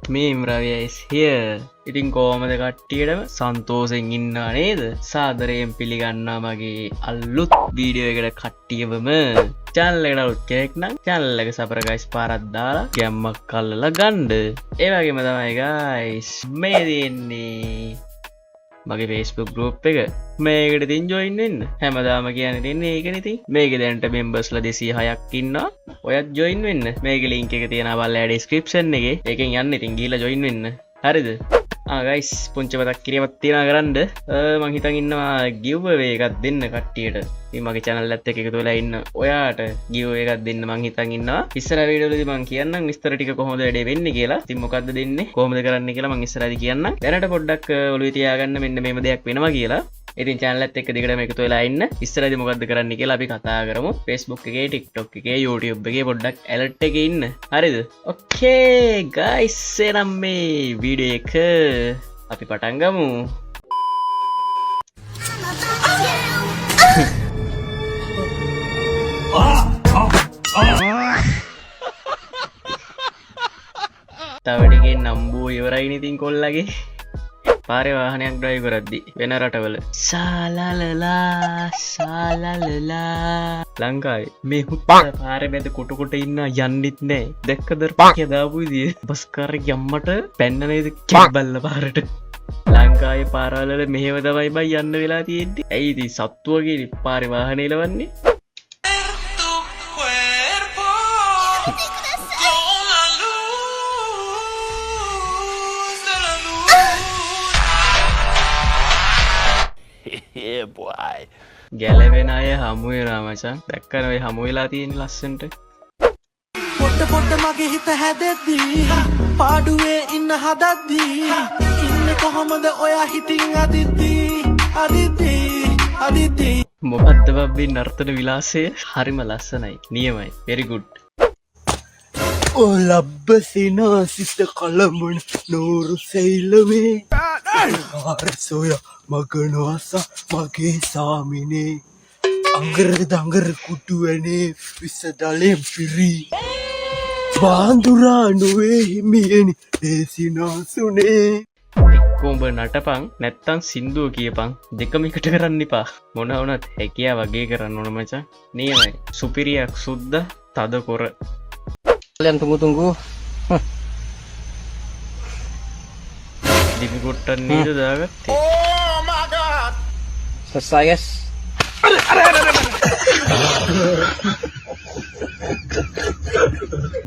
Meme Ravi is here. ඉතින් කොහමද කට්ටියටම සන්තෝෂෙන් ඉන්නා නේද? සාදරයෙන් පිළිගන්නවා මගේ අලුත් වීඩියෝ එකකට කට්ටියවම. channel එකට අලුත් කෙනෙක් නම් channel එක සබස්ක්‍රයිබ් පාරක් දාලා ගැම්මක් අල්ලලා ගන්න. ඒ වගේම තමයි guys මේ දෙන්නේ මගේ Facebook group එක. මේකට ඉතින් join වෙන්න. හැමදාම කියන්නේ දෙන්නේ ඒකනේ ඉතින්. මේකේ දැනට members ලා 206ක් ඉන්නවා. ඔයත් join වෙන්න. මේකේ link එක තියෙනවා බලලා description එකේ. ඒකෙන් යන්න ඉතින් ගිහලා join වෙන්න. හරිද? guys පුංචි මතක් කිරීමක් තියනවා කරන්න. මං හිතන් ඉන්නවා giveaway එකක් දෙන්න කට්ටියට. ඉතින් මගේ channel එකත් එක්ක එකතු වෙලා ඉන්න ඔයාට giveaway එකක් දෙන්න මං හිතන් ඉන්නවා. ඉස්සර වීඩියෝ වලදී මං කියන්නම් විස්තර ටික කොහොමද වැඩේ වෙන්නේ කියලා. ඉතින් මොකද්ද දෙන්නේ? කොහොමද කරන්නේ කියලා මං ඉස්සරහදී කියන්නම්. දැනට පොඩ්ඩක් ඔළුවේ තියාගන්න මෙන්න මේම දෙයක් වෙනවා කියලා. ඉතින් channel එකත් එක්ක දිගටම එකතු වෙලා ඉන්න. ඉස්සරහදී මොකද්ද කරන්න කියලා අපි කතා කරමු. Facebook එකේ, TikTok එකේ, YouTube එකේ පොඩ්ඩක් alert එකේ ඉන්න. හරිද? Okay guys එනම් මේ වීඩියෝ එක අපි පටන් ගමු. තවටිගේ නම්බුව ඉවරයිනේ ඉතින් කොල්ලගේ. පාරේ වාහනයක් ඩ්‍රයිව් කරද්දී වෙන රටවල සාලලලා ලංකාවේ මේ හුත්ත පාරේ මැද කොට කොට ඉන්න යන්නෙත් නෑ. දැක්කද පාකිය දාපු විදිය? බස් කාර් එක යම්මට පැන්න නේද කිබ්බල්ල පාරට. ලංකාවේ පාරවල මෙහෙම තමයි බයි යන්න වෙලා තියෙන්නේ. ඇයි ඉතින් සත්තු වගේ පාරේ වාහනේ එලවන්නේ? Yeah, boy. ගැලවෙන අය හමු වෙනවා මචං. දැක්කද ඔය හමු වෙලා තියෙන ලස්සනට. පොඩ මගේ හිත හැදෙද්දී පාඩුවේ ඉන්න හදද්දී ඉන්නේ කොහමද ඔයා හිතින් අදිද්දී මොකද්ද බබ්බි නර්තන විලාසය? හරිම ලස්සනයි. නියමයි. very good. ඔලබ්බසිනා සිත කලමුණ නూరు සෛලමේ ආරසෝය මගනවාස මගේ සාමිනේ අඟර දඟර කුටුවනේ විසදලෙන් පිරි බාඳුරා නොවේ හිමියනි දේසිනාසුනේ. කොඹ නටපන් නැත්තම් සින්දුව කියපන්. දෙකම එකට කරන්න එපා. මොන වුණත් හැකියා වගේ කරන්න ඕන මචං. නියමයි. සුපිරියක් සුද්ද තද කොර. Kalian tunggu. දිවි කොට්ටන් නේද දාගත්තේ? Oh my god. Selesai guys.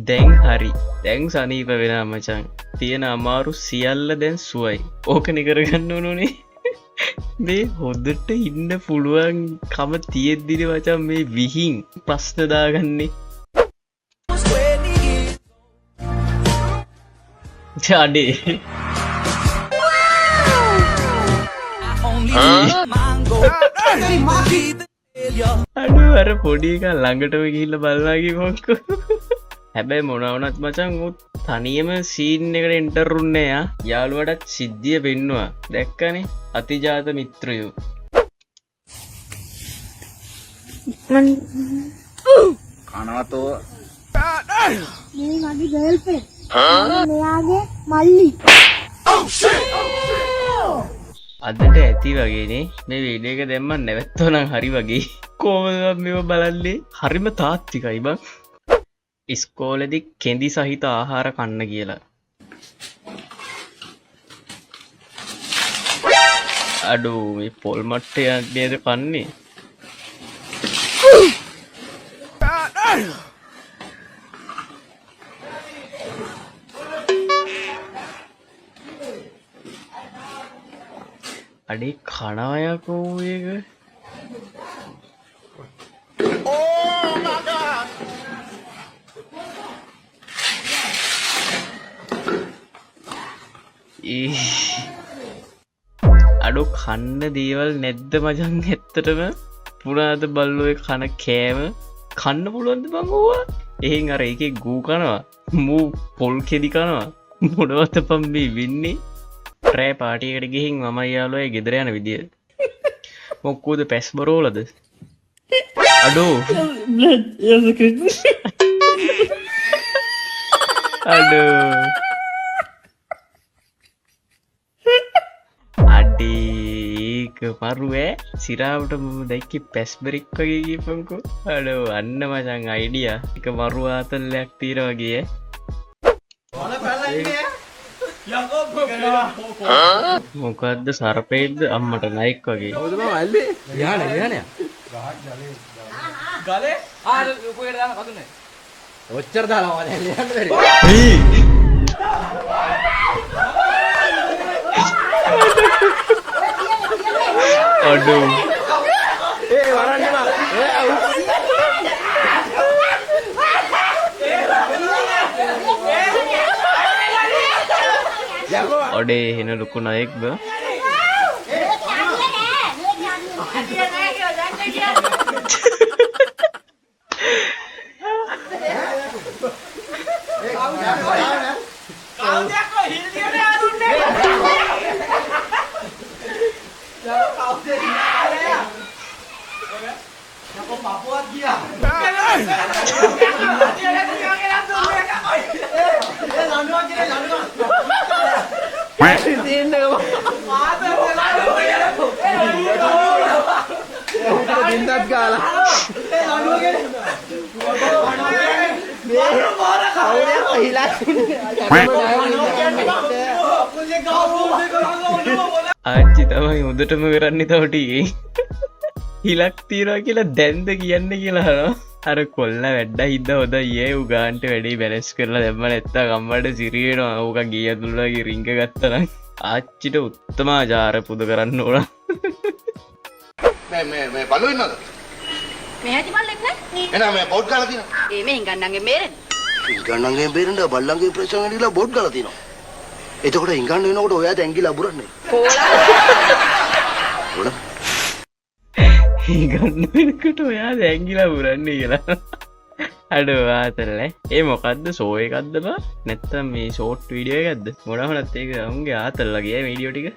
දැන් හරි. දැන් සනීප වෙනා මචං. තියෙන අමාරු සියල්ල දැන් සුවයි. ඕකනේ කරගන්න ඕනේ. මේ හොදට ඉන්න පුළුවන් කම තියෙද්දිනේ මචං මේ විහිං ප්‍රශ්න දාගන්නේ. Jadi aduh අර පොඩි එකා ළඟටම ගිහිල්ලා බලලා කිව්වොක්කෝ. හැබැයි මොනවා වුණත් මචං උත් තනියම සීන් එකට එන්ටර් වුන්නේ යා. යාළුවාටත් සිද්ධිය පෙන්නුවා. දැක්කනේ අතිජාත මිත්‍රයෝ. Kanato. මේ මගේ ගර්ල්ෆ්‍රෙන්ඩ්. මෙයාගේ මල්ලි. අදට ඇති වගේනේ මේ වීඩියෝ එක දැම්මම නැවැත්තෝ නම් හරි වගේ. කොහොමද මේව බලන්නේ? හරිම තාත්විකයි බං. ඉස්කෝලේදී කෙඳි සහිත ආහාර කන්න කියලා. අඩෝ මේ පොල් මට්ටයක් නේද කන්නේ? අඩේ කනායකෝ එක. Oh my god. අඩෝ කන්න දේවල් නැද්ද මචං ඇත්තටම? පුරාද බල්ලෝ ඒ කන කෑම කන්න පුළුවන්ද බං ඕවා? එහෙන් අර එකේ ගූ කනවා, මූ පොල් කෙදි කනවා. මොනවද පම් මේ වෙන්නේ? රෑ පාටි එකට ගිහින් මම යාළුවයි ගෙදර යන විදිය. මොක්කෝද පැස් බරෝලද? අඩෝ අඩෝ මරුවේ සිරාවට මම දැක්කේ පැස්බරික් වගේ කියපන්කෝ අඩෝ අන්න මචං අයිඩියා එක මරු ආතල්ලයක් තියෙනවා වගේ මොකද්ද සර්පෙද්ද අම්මට නයික් වගේ ඔච්චර දාලා යන්න බැරි අඩෝ අඩේ එන ලොකු නයෙක්ද ආච්චි තමයි හොඳටම කරන්නේ තව ටිකේ හිලක් තියනවා කියලා දැන්ද කියන්න කියලා අහනවා අර කොල්ල වැඩ හින්ද හොඳයි ඒ උගාන්ට වැඩේ බැලන්ස් කරලා දැම්ම නැත්නම් අම්මට සිරි වෙනවා ඌක ගිය තුල්ලගේ රින්ග ගත්තා නම් ආච්චිට උත්තම ආචාර පුද කරන්න ඕන මේ බලු ඉන්නවද මේ ඇති මල්ලෙක් නේ එනවා මේ බෝඩ් ගාලා තියෙනවා ඒ මේ හිඟන්නන්ගේ මේරෙන්නේ ඉංගන්නන්ගේ බේරෙන්ද බල්ලන්ගේ ප්‍රශ්න ඇවිල්ලා බෝඩ් ගාලා තියෙනවා එතකොට ඉංගන්න වෙනකොට ඔයා දැන්ගිලා අබුරන්නේ කොලා ගන්න වෙනකට ඔයා දැංගිලා පුරන්නේ කියලා අඩෝ ආතල්ලේ ඒ මොකක්ද සෝ එකක්ද බා නැත්තම් මේ ෂෝට් වීඩියෝ එකක්ද මොනවනත් ඒක උන්ගේ ආතල්ලාගේ වීඩියෝ ටික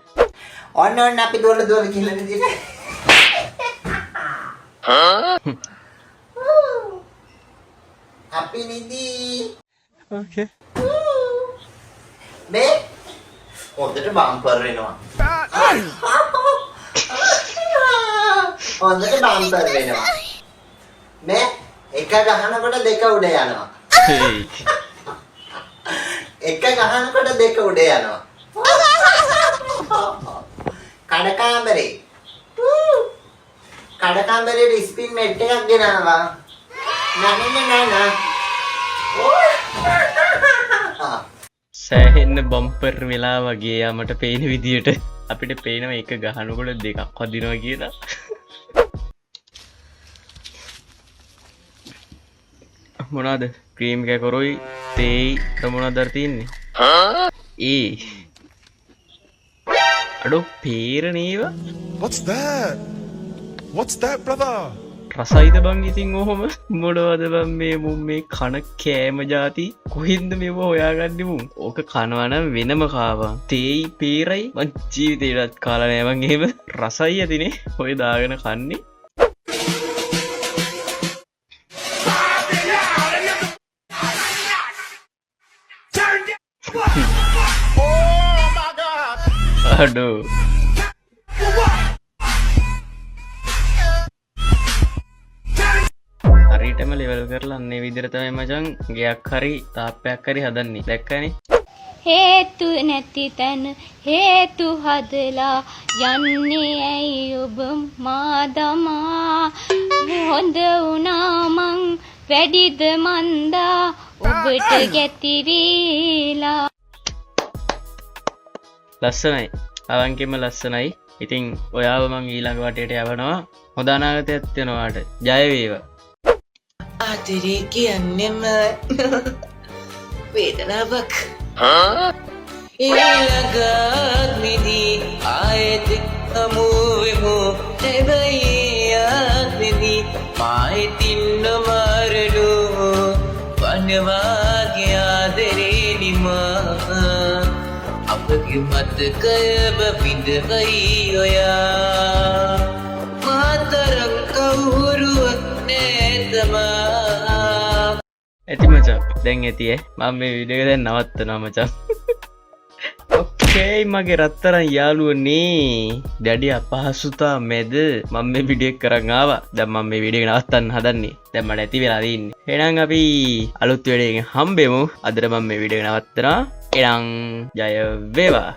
ඔන්න ඔන්න අපි දොල කියලා නේද අපි නිදි ඕකේ මේ හොඳට බම්පර් වෙනවා හොඳට බම්පර් වෙනවා මේ එක ගහනකොට දෙක උඩ යනවා එක ගහනකොට දෙක උඩ යනවා කඩකාම්බරේ ස්පින් මෙට් එකක් ගෙනාවා නනනනන සෑහෙන්න බම්පර් වෙලා වගේ යාමට පේන විදියට අපිට පේනව එක ගහනකොට දෙකක් වදිනවා කියලා මොනාද ක්‍රීම් කැකොරුයි තේයි මොනවද තියන්නේ ඒ අඩෝ පේරණේවා What's that brother රසයිද බං ඉතින් ඔහොම මොනවද බං මේ මුන් මේ කන කෑම જાති කොහින්ද මේව හොයාගන්නේ මුන් ඕක කනවා නම් වෙනම කාවා තේයි පේරයි මං ජීවිතේටත් කාලා නෑ මං එහෙම රසයි ඇතිනේ ඔය දාගෙන කන්නේ අඩෝ හරියටම ලෙවල් කරලා අන්නේ විදිහට තමයි මචං ගයක් හරි තාප්පයක් හරි හදන්නේ දැක්කනේ හේතු නැති තැන හේතු හදලා යන්නේ ඇයි ඔබ මාදමා හොඳ වුණා මං වැඩිද මන්දා ඔබට ගැතිරිලා ලස්සනයි අවංකෙම ලස්සනයි ඉතින් ඔයාව මං ඊළඟ වටේට යවනවා හොඳ අනාගතයක් වෙනවාට ජය වේවා ආදරේ කියන්නෙම වේදනාවක් ඊළඟාත්මෙදී ආයෙත් හමුවෙමු හැබැයි ආත්මෙදී මායිතින් නොමරනු වනවාගේ ආදරේ නිමා අපගේ මතකයම බිඳවයි ඔයා මාතරක් කවුරුවක් නෑතමා ඇති මචං දැන් ඇතිය මම මේ වීඩියෝ එක දැන් නවත්තනවා මචං ඕකේ මගේ රත්තරන් යාළුවනේ දැඩි අපහසුතා මැද මම මේ වීඩියෝ එක කරන් ආවා. දැන් මම මේ වීඩියෝ එක නවත්තන්න හදන්නේ. දැන් මට ඇති වෙලා තින්නේ. එහෙනම් අපි අලුත් වීඩියෝ එකකින් හම්බෙමු. අදට මම මේ වීඩියෝ එක නවත්තනවා. එහෙනම් ජය වේවා.